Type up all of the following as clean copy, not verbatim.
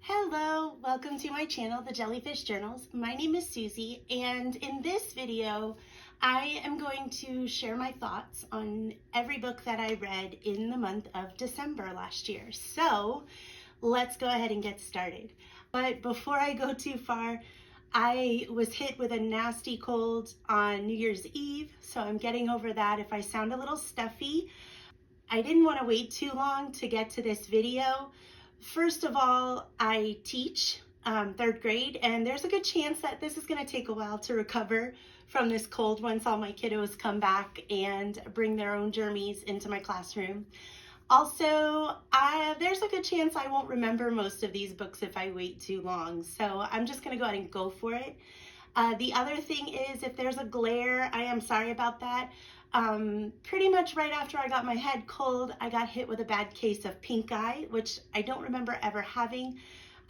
Hello, welcome to my channel, The Jellyfish Journals. My name is Susie, and in this video, I am going to share my thoughts on every book that I read in the month of December last year. So let's go ahead and get started. But before I go too far, I was hit with a nasty cold on New Year's Eve, so I'm getting over that. If I sound a little stuffy, I didn't want to wait too long to get to this video. First of all, I teach third grade, and there's a good chance that this is going to take a while to recover from this cold once all my kiddos come back and bring their own germies into my classroom. Also, there's a good chance I won't remember most of these books if I wait too long, so I'm just going to go ahead and go for it. The other thing is, if there's a glare, I am sorry about that. Pretty much right after I got my head cold, I got hit with a bad case of pink eye, which I don't remember ever having.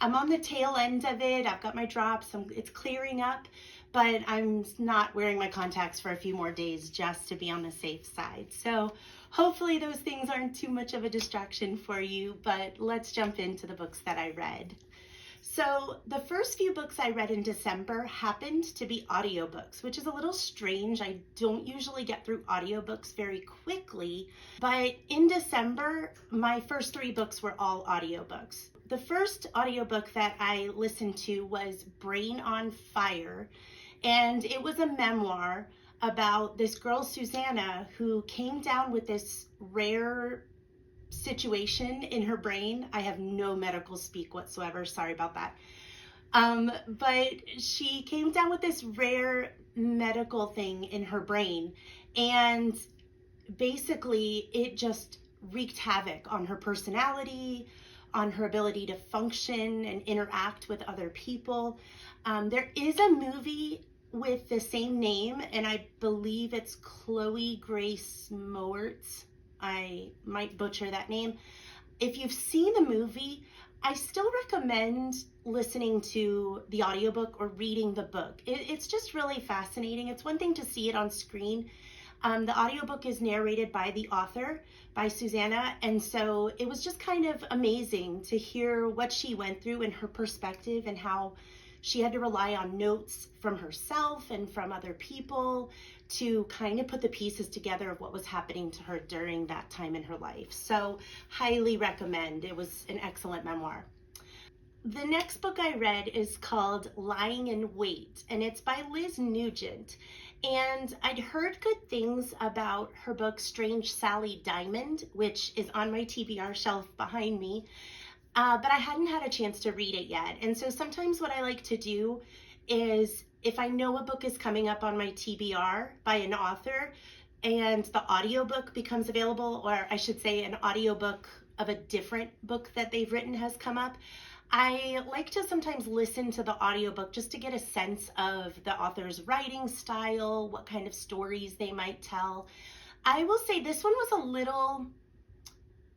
I'm on the tail end of it. I've got my drops. It's clearing up, but I'm not wearing my contacts for a few more days just to be on the safe side. So hopefully those things aren't too much of a distraction for you, but let's jump into the books that I read. So the first few books I read in December happened to be audiobooks, which is a little strange. I don't usually get through audiobooks very quickly, but in December, my first three books were all audiobooks. The first audiobook that I listened to was Brain on Fire, and it was a memoir about this girl, Susanna, who came down with this rare situation in her brain. I have no medical speak whatsoever, sorry about that. But she came down with this rare medical thing in her brain, and basically it just wreaked havoc on her personality, on her ability to function and interact with other people. There is a movie with the same name, and I believe it's Chloe Grace Moretz. I might butcher that name. If you've seen the movie, I still recommend listening to the audiobook or reading the book. It's just really fascinating. It's one thing to see it on screen. The audiobook is narrated by the author, by Susanna, and so it was just kind of amazing to hear what she went through and her perspective and how she had to rely on notes from herself and from other people to kind of put the pieces together of what was happening to her during that time in her life. So highly recommend. It was an excellent memoir. The next book I read is called Lying in Wait, and it's by Liz Nugent. And I'd heard good things about her book Strange Sally Diamond, which is on my TBR shelf behind me. But I hadn't had a chance to read it yet. And so sometimes what I like to do is, if I know a book is coming up on my TBR by an author and the audiobook becomes available, or I should say an audiobook of a different book that they've written has come up, I like to sometimes listen to the audiobook just to get a sense of the author's writing style, what kind of stories they might tell. I will say this one was a little,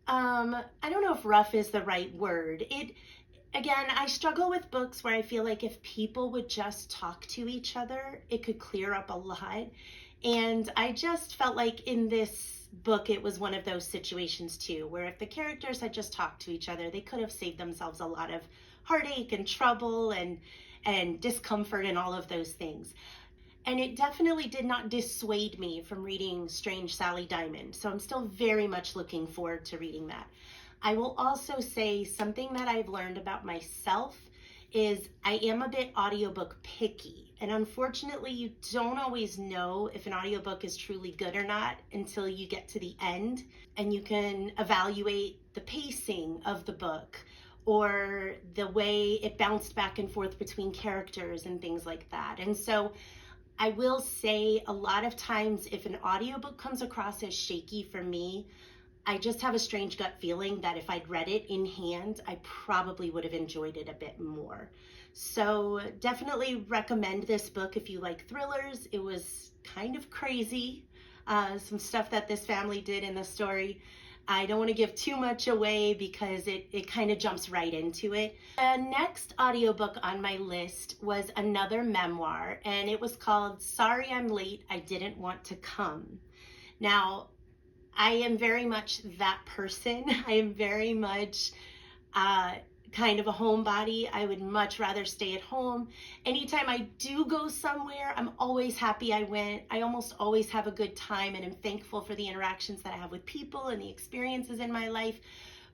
I don't know if rough is the right word. Again, I struggle with books where I feel like if people would just talk to each other, it could clear up a lot. And I just felt like in this book, it was one of those situations too, where if the characters had just talked to each other, they could have saved themselves a lot of heartache and trouble and discomfort and all of those things. And it definitely did not dissuade me from reading Strange Sally Diamond. So I'm still very much looking forward to reading that. I will also say something that I've learned about myself is I am a bit audiobook picky. And unfortunately, you don't always know if an audiobook is truly good or not until you get to the end and you can evaluate the pacing of the book or the way it bounced back and forth between characters and things like that. And so I will say a lot of times if an audiobook comes across as shaky for me, I just have a strange gut feeling that if I'd read it in hand, I probably would have enjoyed it a bit more. So definitely recommend this book if you like thrillers. It was kind of crazy, some stuff that this family did in the story. I don't want to give too much away because it kind of jumps right into it. The next audiobook on my list was another memoir, and it was called Sorry I'm Late, I Didn't Want to Come. Now, I am very much that person. I am very much kind of a homebody. I would much rather stay at home. Anytime I do go somewhere, I'm always happy I went. I almost always have a good time and am thankful for the interactions that I have with people and the experiences in my life.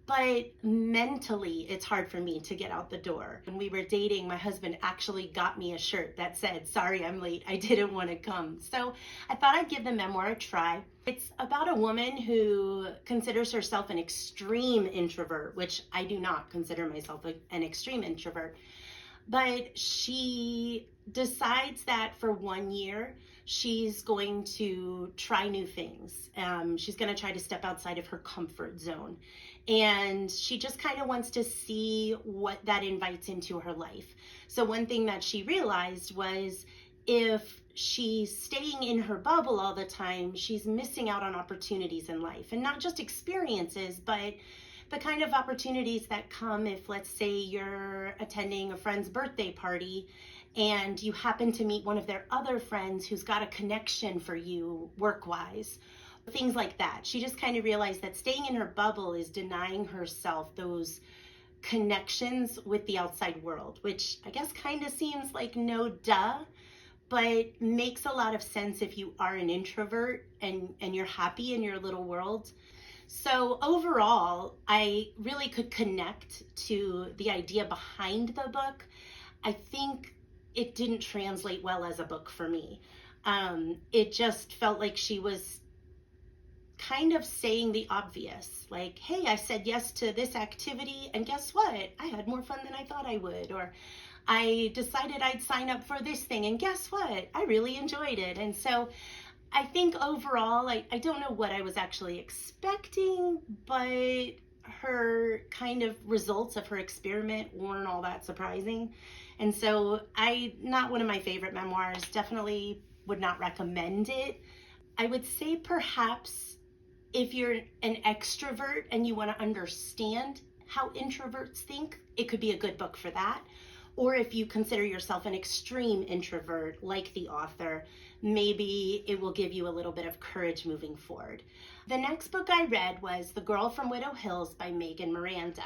But mentally, it's hard for me to get out the door. When we were dating, my husband actually got me a shirt that said, "Sorry, I'm late. I didn't want to come." So I thought I'd give the memoir a try. It's about a woman who considers herself an extreme introvert, which I do not consider myself an extreme introvert. But she decides that for 1 year, she's going to try new things. She's going to try to step outside of her comfort zone. And she just kind of wants to see what that invites into her life. So one thing that she realized was if she's staying in her bubble all the time, she's missing out on opportunities in life. And not just experiences, but the kind of opportunities that come if, let's say, you're attending a friend's birthday party and you happen to meet one of their other friends who's got a connection for you work-wise. Things like that. She just kind of realized that staying in her bubble is denying herself those connections with the outside world, which I guess kind of seems like no duh, but makes a lot of sense if you are an introvert and you're happy in your little world. So overall, I really could connect to the idea behind the book. I think it didn't translate well as a book for me. It just felt like she was kind of saying the obvious, like, hey, I said yes to this activity, and guess what? I had more fun than I thought I would. Or I decided I'd sign up for this thing, and guess what? I really enjoyed it. And so I think overall, I don't know what I was actually expecting, but her kind of results of her experiment weren't all that surprising. And so not one of my favorite memoirs, definitely would not recommend it. I would say perhaps if you're an extrovert and you want to understand how introverts think, it could be a good book for that. Or if you consider yourself an extreme introvert, like the author, maybe it will give you a little bit of courage moving forward. The next book I read was The Girl from Widow Hills by Megan Miranda.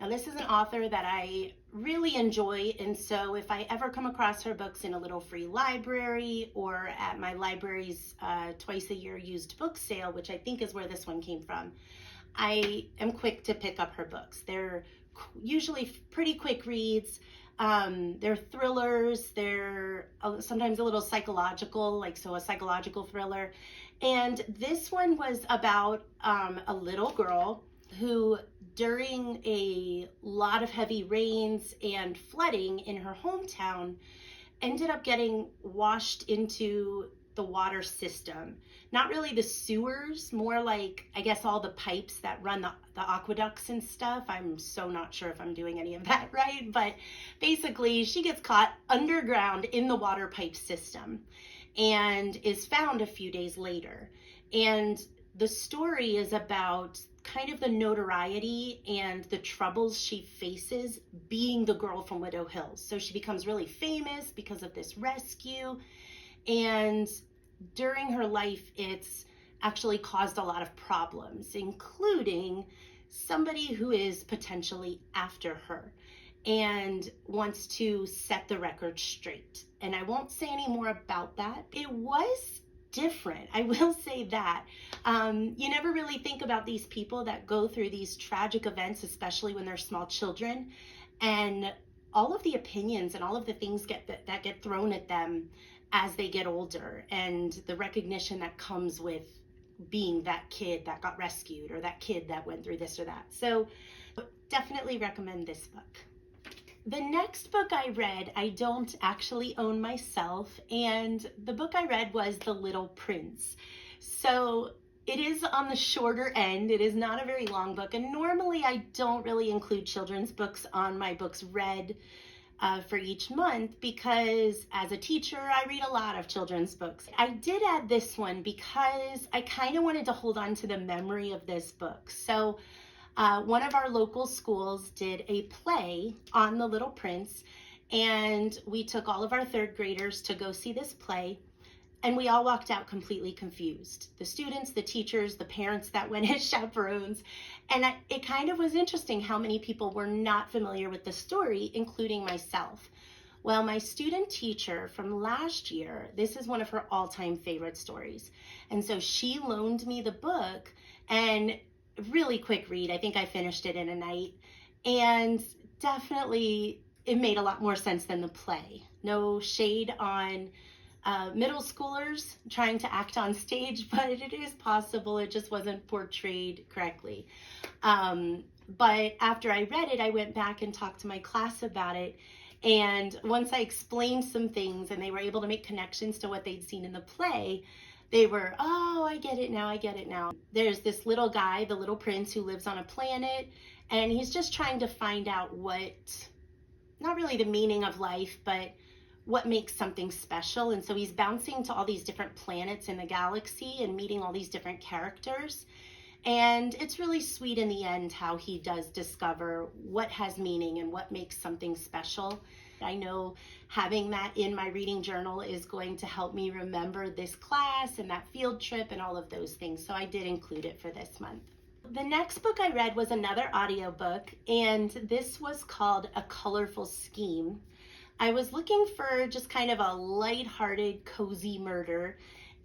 Now, this is an author that I really enjoy, and so if I ever come across her books in a little free library or at my library's twice a year used book sale, which I think is where this one came from, I am quick to pick up her books. They're usually pretty quick reads. They're thrillers, they're sometimes a little psychological, a psychological thriller. And this one was about a little girl who, during a lot of heavy rains and flooding in her hometown, ended up getting washed into the water system. Not really the sewers, more like, I guess, all the pipes that run the aqueducts and stuff. I'm so not sure if I'm doing any of that right, but basically she gets caught underground in the water pipe system and is found a few days later. And the story is about kind of the notoriety and the troubles she faces being the girl from Widow Hills. So she becomes really famous because of this rescue, and during her life, it's actually caused a lot of problems, including somebody who is potentially after her and wants to set the record straight. And I won't say any more about that. It was different, I will say that. You never really think about these people that go through these tragic events, especially when they're small children, and all of the opinions and all of the things that get thrown at them as they get older, and the recognition that comes with being that kid that got rescued or that kid that went through this or that. So definitely recommend this book. The next book I read, I don't actually own myself, and the book I read was The Little Prince. So it is on the shorter end. It is not a very long book, and normally I don't really include children's books on my books read for each month, because as a teacher, I read a lot of children's books. I did add this one because I kind of wanted to hold on to the memory of this book. So one of our local schools did a play on The Little Prince, and we took all of our third graders to go see this play. And we all walked out completely confused. The students, the teachers, the parents that went as chaperones. And it kind of was interesting how many people were not familiar with the story, including myself. Well, my student teacher from last year, this is one of her all-time favorite stories. And so she loaned me the book, and really quick read. I think I finished it in a night. And definitely it made a lot more sense than the play. No shade on middle schoolers trying to act on stage, but it is possible it just wasn't portrayed correctly. But after I read it, I went back and talked to my class about it. And once I explained some things and they were able to make connections to what they'd seen in the play, they were, oh, I get it now, I get it now. There's this little guy, the little prince, who lives on a planet, and he's just trying to find out what, not really the meaning of life, but what makes something special. And so he's bouncing to all these different planets in the galaxy and meeting all these different characters. And it's really sweet in the end how he does discover what has meaning and what makes something special. I know having that in my reading journal is going to help me remember this class and that field trip and all of those things. So I did include it for this month. The next book I read was another audiobook, and this was called A Colorful Scheme. I was looking for just kind of a lighthearted, cozy murder.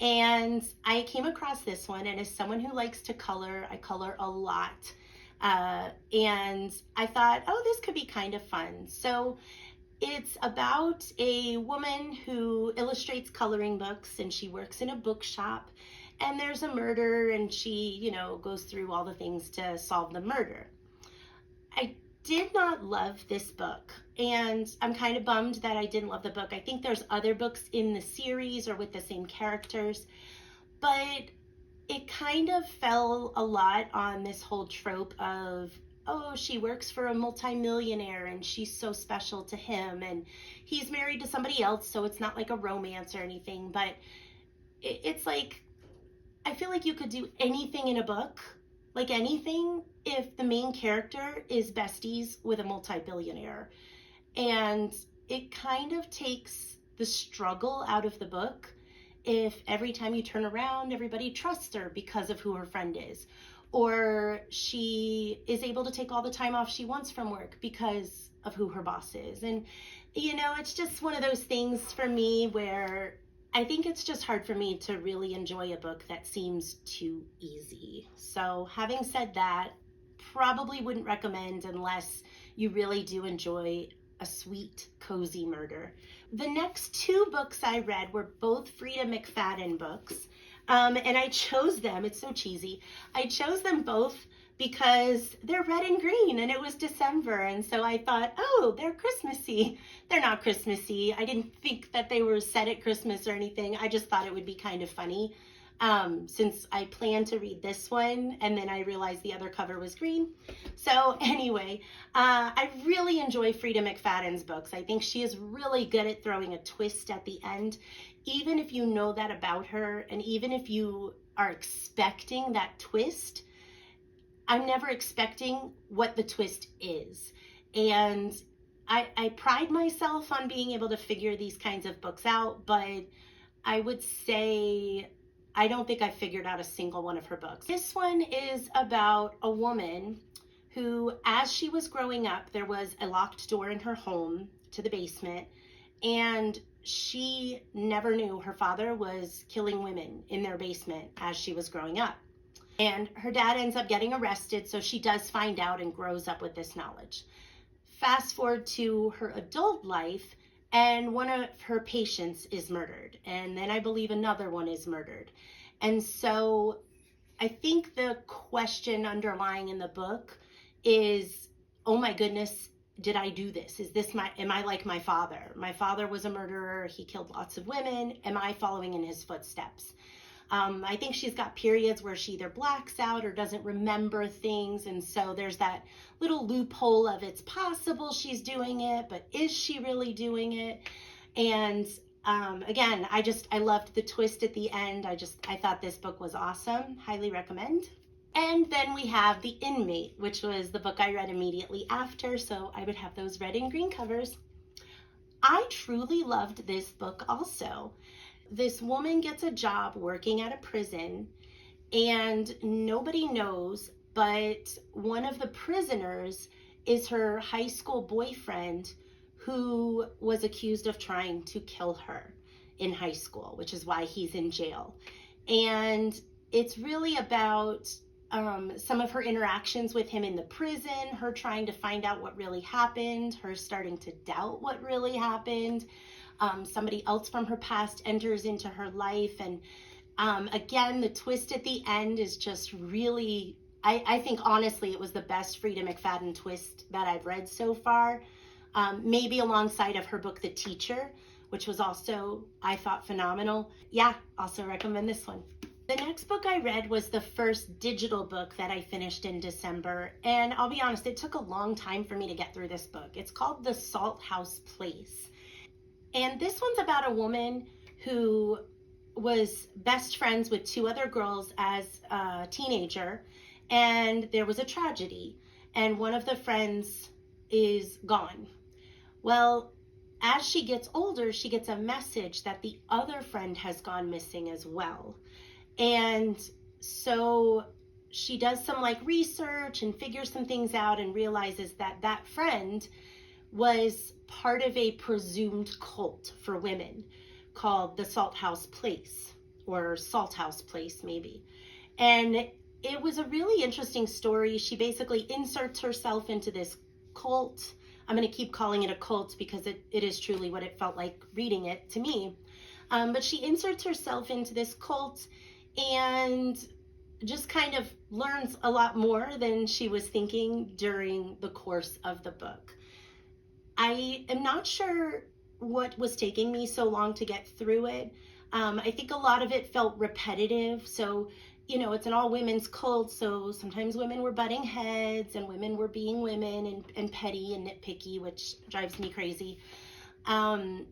And I came across this one, and as someone who likes to color, I color a lot. And I thought, oh, this could be kind of fun. So it's about a woman who illustrates coloring books, and she works in a bookshop, and there's a murder, and she, goes through all the things to solve the murder. I did not love this book, and I'm kind of bummed that I didn't love the book. I think there's other books in the series or with the same characters, but it kind of fell a lot on this whole trope of, oh, she works for a multimillionaire and she's so special to him, and he's married to somebody else, so it's not like a romance or anything, but it's like, I feel like you could do anything in a book, like anything, if the main character is besties with a multi-billionaire. And it kind of takes the struggle out of the book if every time you turn around, everybody trusts her because of who her friend is. Or she is able to take all the time off she wants from work because of who her boss is. And, it's just one of those things for me where I think it's just hard for me to really enjoy a book that seems too easy. So having said that, probably wouldn't recommend unless you really do enjoy a sweet, cozy murder. The next two books I read were both Frida McFadden books. And I chose them, it's so cheesy. I chose them both because they're red and green and it was December. And so I thought, oh, they're Christmassy. They're not Christmassy. I didn't think that they were set at Christmas or anything. I just thought it would be kind of funny since I planned to read this one and then I realized the other cover was green. So anyway, I really enjoy Frida McFadden's books. I think she is really good at throwing a twist at the end, even if you know that about her and even if you are expecting that twist. I'm never expecting what the twist is. And I pride myself on being able to figure these kinds of books out, but I would say I don't think I figured out a single one of her books. This one is about a woman who, as she was growing up, there was a locked door in her home to the basement, and she never knew her father was killing women in their basement as she was growing up. And her dad ends up getting arrested, so she does find out and grows up with this knowledge. Fast forward to her adult life, and one of her patients is murdered, and then I believe another one is murdered. And so I think the question underlying in the book is, oh my goodness, did I do this? Am I like my father? My father was a murderer, he killed lots of women. Am I following in his footsteps? I think she's got periods where she either blacks out or doesn't remember things. And so there's that little loophole of it's possible she's doing it, but is she really doing it? And again, I loved the twist at the end. I thought this book was awesome. Highly recommend. And then we have The Inmate, which was the book I read immediately after. So I would have those red and green covers. I truly loved this book also. this woman gets a job working at a prison, and nobody knows, but one of the prisoners is her high school boyfriend who was accused of trying to kill her in high school, which is why he's in jail. And it's really about some of her interactions with him in the prison, her trying to find out what really happened, her starting to doubt what really happened. Somebody else from her past enters into her life, and again, the twist at the end is just really, I think honestly it was the best Frida McFadden twist that I've read so far, maybe alongside of her book The Teacher, which was also, I thought, phenomenal. Yeah, also recommend this one. The next book I read was the first digital book that I finished in December, and I'll be honest, it took a long time for me to get through this book. It's called The Salt House Place, and this one's about a woman who was best friends with two other girls as a teenager, and there was a tragedy, and one of the friends is gone. Well, as she gets older, she gets a message that the other friend has gone missing as well. And so she does some research and figures some things out and realizes that that friend was part of a presumed cult for women called the Salt House Place, or Salt House Place maybe. And it was a really interesting story. She basically inserts herself into this cult. I'm going to keep calling it a cult because it is truly what it felt like reading it to me. But she inserts herself into this cult and just kind of learns a lot more than she was thinking during the course of the book. I am not sure what was taking me so long to get through it. I think a lot of it felt repetitive. So, it's an all women's cult, so sometimes women were butting heads and women were being women and petty and nitpicky, which drives me crazy. And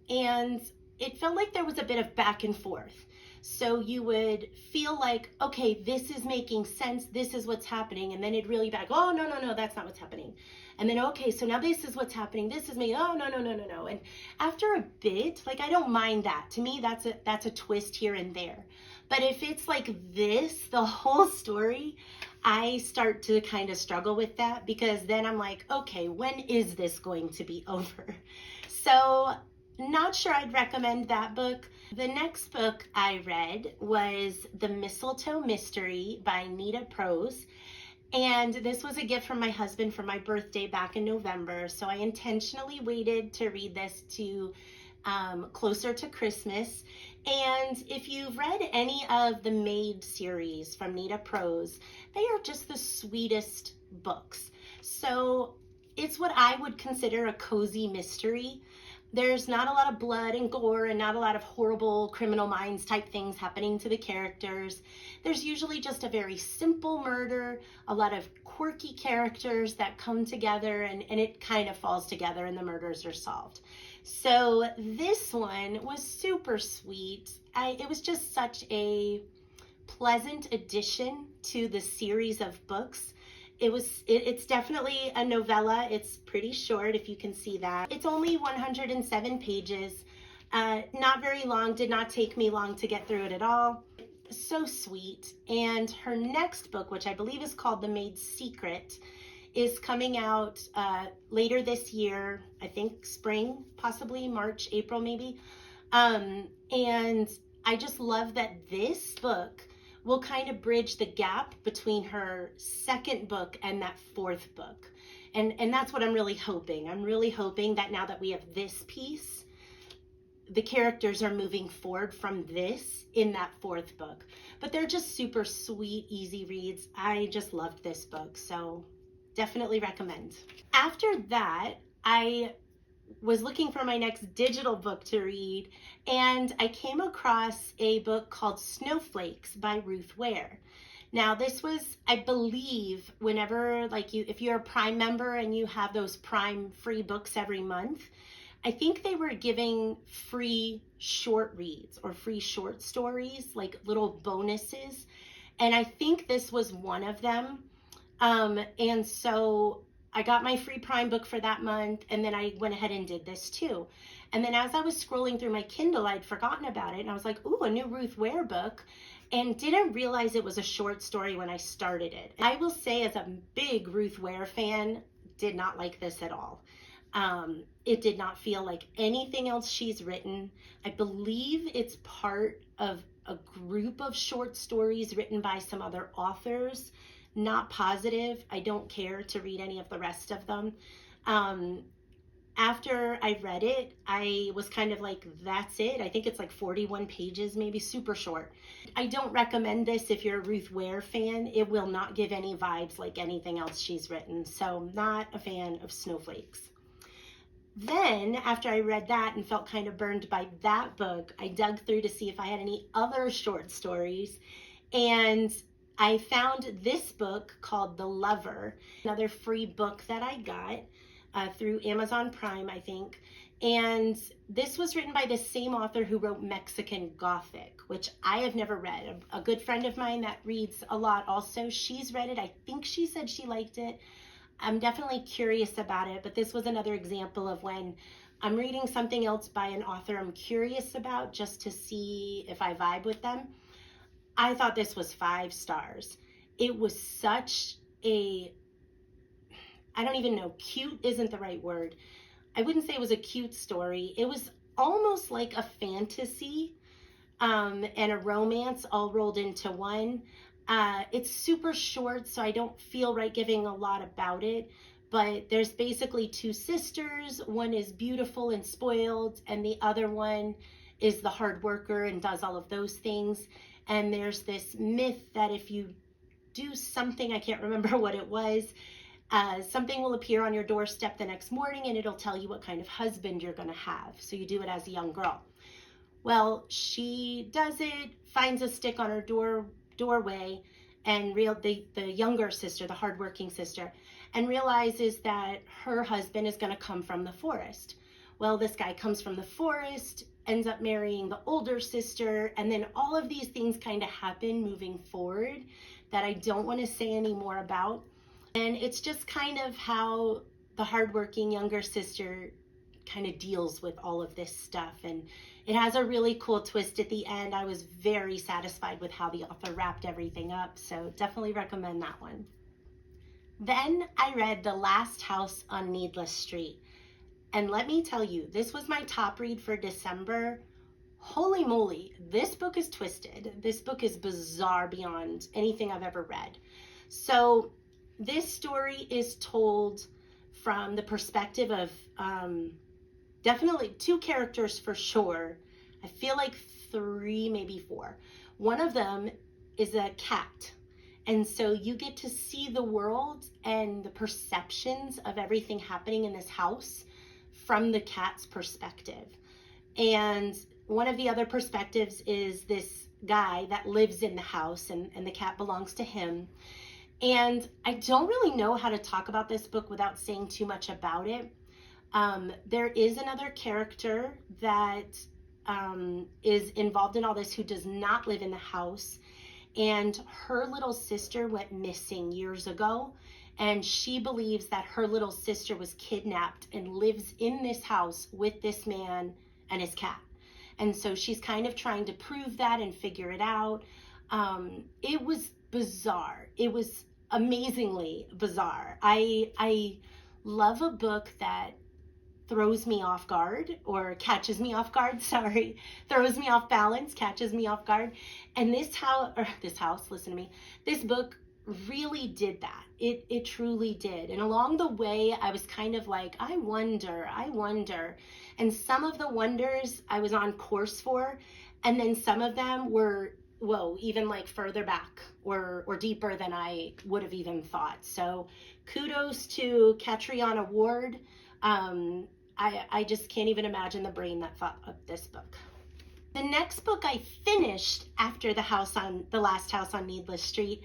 it felt like there was a bit of back and forth. So you would feel like, okay, this is making sense, this is what's happening, and then it'd really be like, oh, no, that's not what's happening. And then, okay, so now this is what's happening, this is me, oh, no. And after a bit, I don't mind that. To me, that's a twist here and there. But if it's like this, the whole story, I start to kind of struggle with that, because then I'm like, okay, when is this going to be over? So not sure I'd recommend that book. The next book I read was The Mistletoe Mystery by Nita Prose. And this was a gift from my husband for my birthday back in November. So I intentionally waited to read this to closer to Christmas. And if you've read any of the Maid series from Nita Prose, they are just the sweetest books. So it's what I would consider a cozy mystery. There's not a lot of blood and gore and not a lot of horrible Criminal Minds type things happening to the characters. There's usually just a very simple murder, a lot of quirky characters that come together, and it kind of falls together and the murders are solved. So this one was super sweet. It was just such a pleasant addition to the series of books. It's definitely a novella. It's pretty short, if you can see that. It's only 107 pages, not very long, did not take me long to get through it at all. So sweet. And her next book, which I believe is called The Maid's Secret, is coming out later this year, I think spring, possibly March, April maybe. And I just love that this book will kind of bridge the gap between her second book and that fourth book. And that's what I'm really hoping. I'm really hoping that now that we have this piece, the characters are moving forward from this in that fourth book. But they're just super sweet, easy reads. I just loved this book, so definitely recommend. After that, I was looking for my next digital book to read, and I came across a book called Snowflakes by Ruth Ware. Now this was, I believe, whenever, if you're a Prime member and you have those Prime free books every month, I think they were giving free short reads or free short stories, like little bonuses. And I think this was one of them. And so I got my free Prime book for that month, and then I went ahead and did this too. And then as I was scrolling through my Kindle, I'd forgotten about it, and I was like, ooh, a new Ruth Ware book, and didn't realize it was a short story when I started it. I will say, as a big Ruth Ware fan, did not like this at all. It did not feel like anything else she's written. I believe it's part of a group of short stories written by some other authors. Not positive. I don't care to read any of the rest of them. After I read it, I was kind of like, that's it. I think it's like 41 pages, maybe, super short. I don't recommend this if you're a Ruth Ware fan. It will not give any vibes like anything else she's written. So not a fan of Snowflakes. Then, after I read that and felt kind of burned by that book, I dug through to see if I had any other short stories. And I found this book called The Lover, another free book that I got through Amazon Prime, I think. And this was written by the same author who wrote Mexican Gothic, which I have never read. A good friend of mine that reads a lot also, she's read it. I think she said she liked it. I'm definitely curious about it, but this was another example of when I'm reading something else by an author I'm curious about just to see if I vibe with them. I thought this was 5 stars. It was such a, I don't even know, cute isn't the right word. I wouldn't say it was a cute story. It was almost like a fantasy and a romance all rolled into one. It's super short, so I don't feel right giving a lot about it, but there's basically 2 sisters. One is beautiful and spoiled, and the other one is the hard worker and does all of those things. And there's this myth that if you do something, I can't remember what it was, something will appear on your doorstep the next morning and it'll tell you what kind of husband you're going to have. So you do it as a young girl. Well, she does it, finds a stick on her doorway, and the younger sister, the hardworking sister, and realizes that her husband is going to come from the forest. Well, this guy comes from the forest, ends up marrying the older sister, and then all of these things kind of happen moving forward that I don't want to say any more about. And it's just kind of how the hardworking younger sister kind of deals with all of this stuff. And it has a really cool twist at the end. I was very satisfied with how the author wrapped everything up, so definitely recommend that one. Then I read The Last House on Needless Street. And let me tell you, this was my top read for December. Holy moly, this book is twisted. This book is bizarre beyond anything I've ever read. So this story is told from the perspective of definitely 2 characters for sure. I feel like 3, maybe 4. One of them is a cat. And so you get to see the world and the perceptions of everything happening in this house from the cat's perspective. And one of the other perspectives is this guy that lives in the house, and the cat belongs to him. And I don't really know how to talk about this book without saying too much about it. There is another character that is involved in all this who does not live in the house, and her little sister went missing years ago, and she believes that her little sister was kidnapped and lives in this house with this man and his cat. And so she's kind of trying to prove that and figure it out. It was bizarre. It was amazingly bizarre. I love a book that throws me off guard, or catches me off guard, sorry, throws me off balance, catches me off guard. And this book really did that. It truly did. And along the way, I was kind of like, I wonder. And some of the wonders I was on course for, and then some of them were, whoa, even like further back or deeper than I would have even thought. So kudos to Catriona Ward. I just can't even imagine the brain that thought of this book. The next book I finished after The Last House on Needless Street,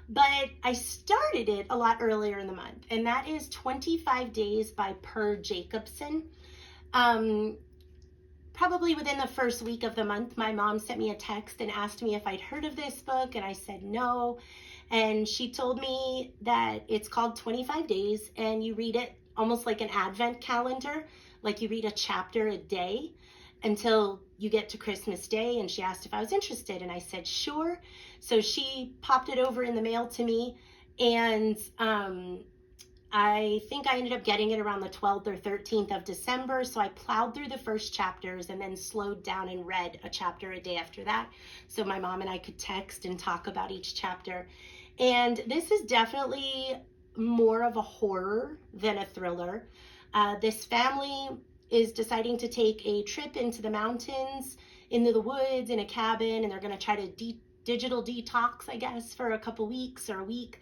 but I started it a lot earlier in the month, and that is 25 Days by Per Jacobson. Probably within the first week of the month, my mom sent me a text and asked me if I'd heard of this book, and I said no. And she told me that it's called 25 Days, and you read it almost like an advent calendar, like you read a chapter a day until you get to Christmas Day. And she asked if I was interested, and I said sure. So she popped it over in the mail to me, and I think I ended up getting it around the 12th or 13th of December. So I plowed through the first chapters and then slowed down and read a chapter a day after that, so my mom and I could text and talk about each chapter. And this is definitely more of a horror than a thriller. This family is deciding to take a trip into the mountains, into the woods, in a cabin, and they're going to try to digital detox, I guess, for a couple weeks or a week.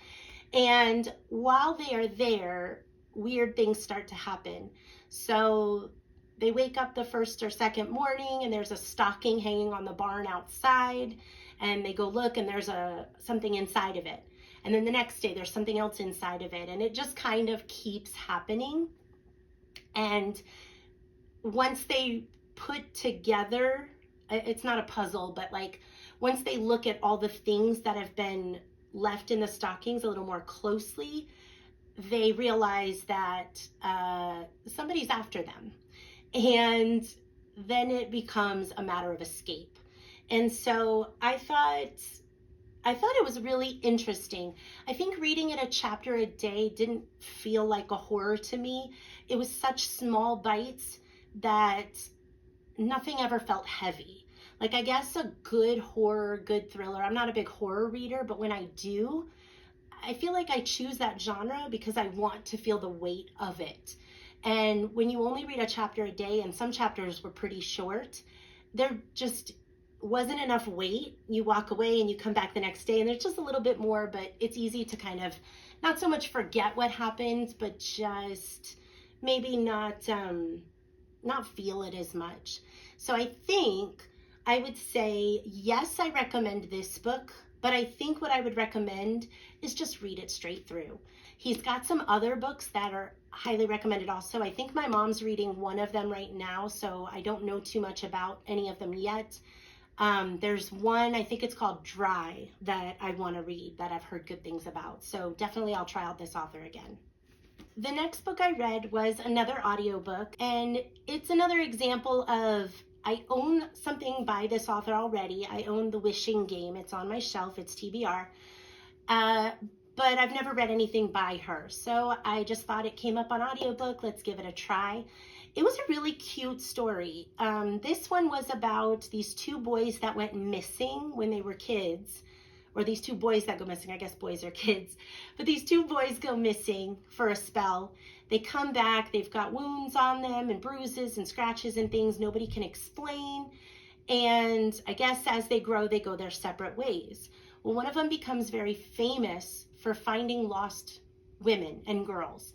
And while they are there, weird things start to happen. So they wake up the first or second morning, and there's a stocking hanging on the barn outside, and they go look, and there's something inside of it. And then the next day there's something else inside of it, and it just kind of keeps happening. And once they put together, it's not a puzzle, but like once they look at all the things that have been left in the stockings a little more closely, they realize that somebody's after them. And then it becomes a matter of escape. And so I thought it was really interesting. I think reading it a chapter a day didn't feel like a horror to me. It was such small bites that nothing ever felt heavy. Like, I guess a good horror, good thriller, I'm not a big horror reader, but when I do, I feel like I choose that genre because I want to feel the weight of it. And when you only read a chapter a day, and some chapters were pretty short, there just wasn't enough weight. You walk away and you come back the next day and there's just a little bit more, but it's easy to kind of not so much forget what happened, but just maybe not feel it as much. So I think I would say, yes, I recommend this book, but I think what I would recommend is just read it straight through. He's got some other books that are highly recommended also. I think my mom's reading one of them right now, so I don't know too much about any of them yet. There's one, I think it's called Dry, that I want to read, that I've heard good things about. So definitely I'll try out this author again. The next book I read was another audiobook, and it's another example of, I own something by this author already. I own The Wishing Game. It's on my shelf. It's TBR. But I've never read anything by her. So I just thought it came up on audiobook. Let's give it a try. It was a really cute story. This one was about these two boys that went missing when they were kids. Or these two boys that go missing. I guess boys are kids. But these two boys go missing for a spell. They come back, they've got wounds on them and bruises and scratches and things nobody can explain. And I guess as they grow, they go their separate ways. Well, one of them becomes very famous for finding lost women and girls.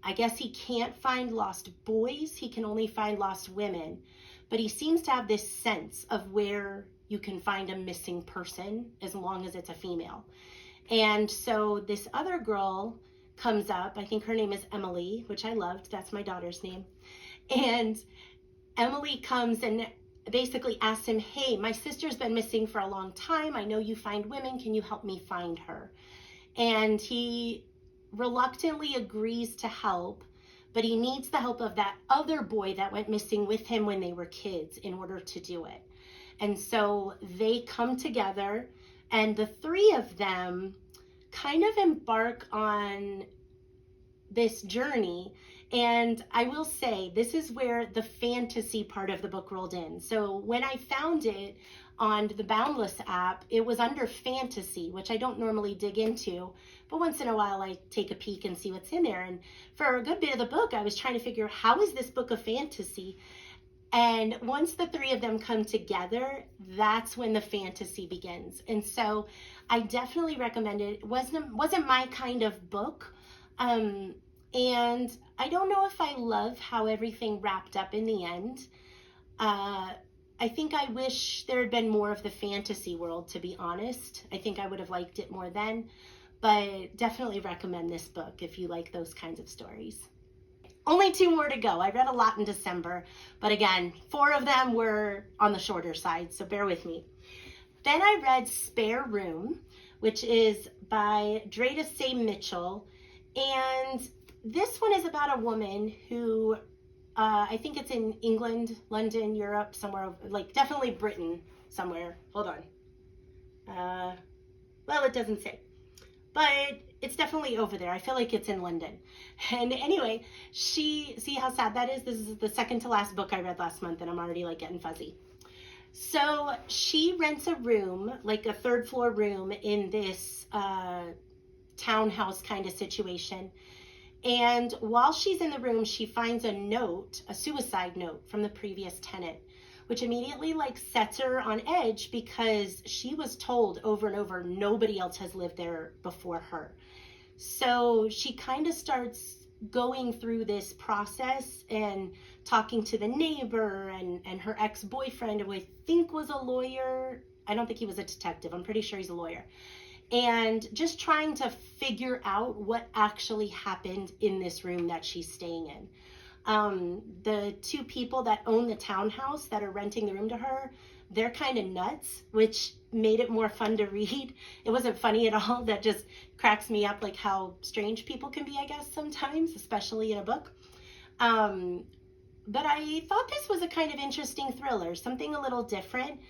I guess he can't find lost boys, he can only find lost women. But he seems to have this sense of where you can find a missing person as long as it's a female. And so this other girl comes up. I think her name is Emily, which I loved. That's my daughter's name. And Emily comes and basically asks him, hey, my sister's been missing for a long time. I know you find women. Can you help me find her? And he reluctantly agrees to help, but he needs the help of that other boy that went missing with him when they were kids in order to do it. And so they come together, and the three of them kind of embark on this journey. And I will say, this is where the fantasy part of the book rolled in. So when I found it on the Boundless app, it was under fantasy, which I don't normally dig into, but once in a while I take a peek and see what's in there. And for a good bit of the book, I was trying to figure, how is this book a fantasy? And once the three of them come together, that's when the fantasy begins. And so I definitely recommend it. It wasn't my kind of book. And I don't know if I love how everything wrapped up in the end. I think I wish there had been more of the fantasy world, to be honest. I think I would have liked it more then, but definitely recommend this book if you like those kinds of stories. Only 2 more to go. I read a lot in December, but again, 4 of them were on the shorter side, so bear with me. Then I read Spare Room, which is by Dreda Say Mitchell. And this one is about a woman who, I think it's in England, London, Europe, somewhere, like definitely Britain somewhere. Hold on. Well, it doesn't say, but it's definitely over there. I feel like it's in London. And anyway, see how sad that is? This is the second to last book I read last month, and I'm already like getting fuzzy. So she rents a room, like a third floor room in this townhouse kind of situation. And while she's in the room, she finds a note, a suicide note from the previous tenant, which immediately like sets her on edge because she was told over and over nobody else has lived there before her. So she kind of starts going through this process and talking to the neighbor and her ex-boyfriend, who I think was a lawyer. I don't think he was a detective. I'm pretty sure he's a lawyer. And just trying to figure out what actually happened in this room that she's staying in. The two people that own the townhouse that are renting the room to her, they're kind of nuts, which made it more fun to read. It wasn't funny at all. That just cracks me up, like how strange people can be, I guess, sometimes, especially in a book. But I thought this was a kind of interesting thriller, something a little different.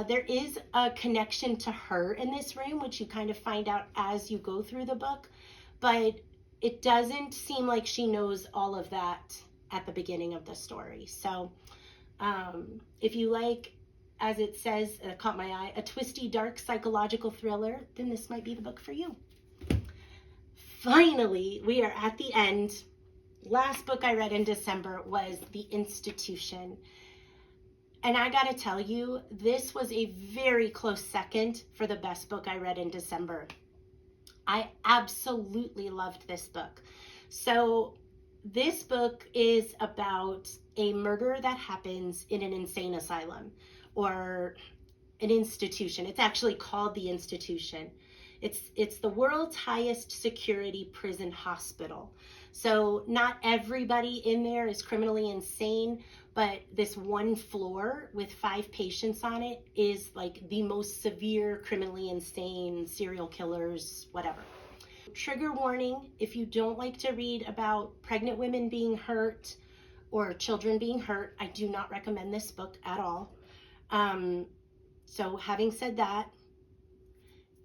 There is a connection to her in this room, which you kind of find out as you go through the book, but it doesn't seem like she knows all of that at the beginning of the story. So if you like, as it says, caught my eye, a twisty, dark psychological thriller, then this might be the book for you. Finally, we are at the end. Last book I read in December was The Institution. And I gotta tell you, this was a very close second for the best book I read in December. I absolutely loved this book. So this book is about a murder that happens in an insane asylum or an institution. It's actually called The Institution. It's the world's highest security prison hospital. So not everybody in there is criminally insane, but this one floor with 5 patients on it is like the most severe criminally insane serial killers, whatever. Trigger warning, if you don't like to read about pregnant women being hurt or children being hurt, I do not recommend this book at all. So having said that,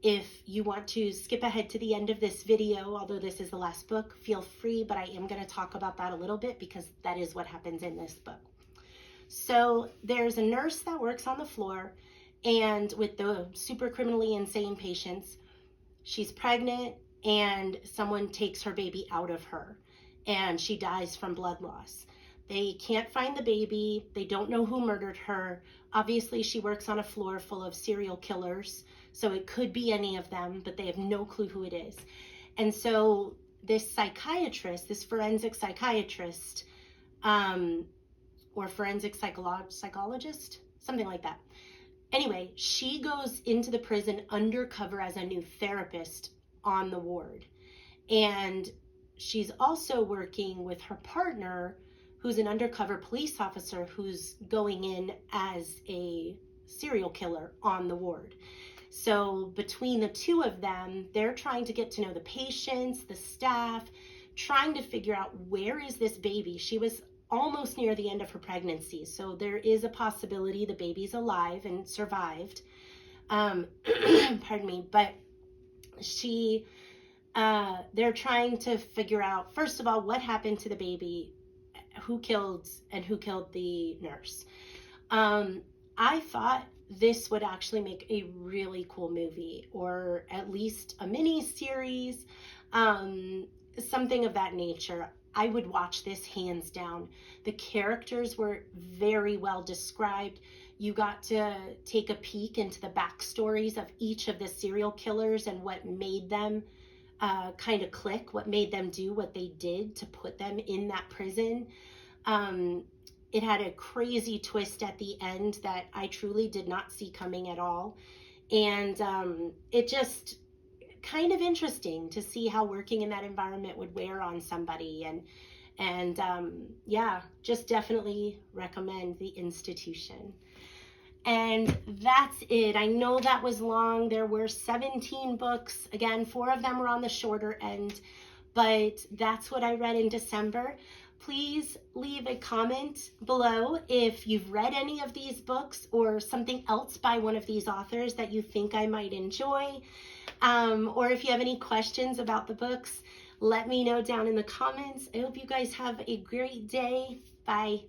if you want to skip ahead to the end of this video, although this is the last book, feel free, but I am going to talk about that a little bit because that is what happens in this book. So there's a nurse that works on the floor, and with the super criminally insane patients, she's pregnant and someone takes her baby out of her and she dies from blood loss. They can't find the baby. They don't know who murdered her. Obviously, she works on a floor full of serial killers, so it could be any of them, but they have no clue who it is. And so this psychiatrist, this forensic psychiatrist, or forensic psychologist, something like that. Anyway, she goes into the prison undercover as a new therapist on the ward. And she's also working with her partner, who's an undercover police officer who's going in as a serial killer on the ward. So between the two of them, they're trying to get to know the patients, the staff, trying to figure out where is this baby. She was almost near the end of her pregnancy, so there is a possibility the baby's alive and survived. Pardon me, but they're trying to figure out, first of all, what happened to the baby, who killed the nurse. I thought this would actually make a really cool movie, or at least a mini series, something of that nature. I would watch this hands down. The characters were very well described. You got to take a peek into the backstories of each of the serial killers and what made them kind of click, what made them do what they did to put them in that prison. It had a crazy twist at the end that I truly did not see coming at all. And it just kind of interesting to see how working in that environment would wear on somebody. And yeah, just definitely recommend The Institution. And that's it. I know that was long. There were 17 books. Again, 4 of them were on the shorter end, but that's what I read in December. Please leave a comment below if you've read any of these books or something else by one of these authors that you think I might enjoy. Or if you have any questions about the books, let me know down in the comments. I hope you guys have a great day. Bye.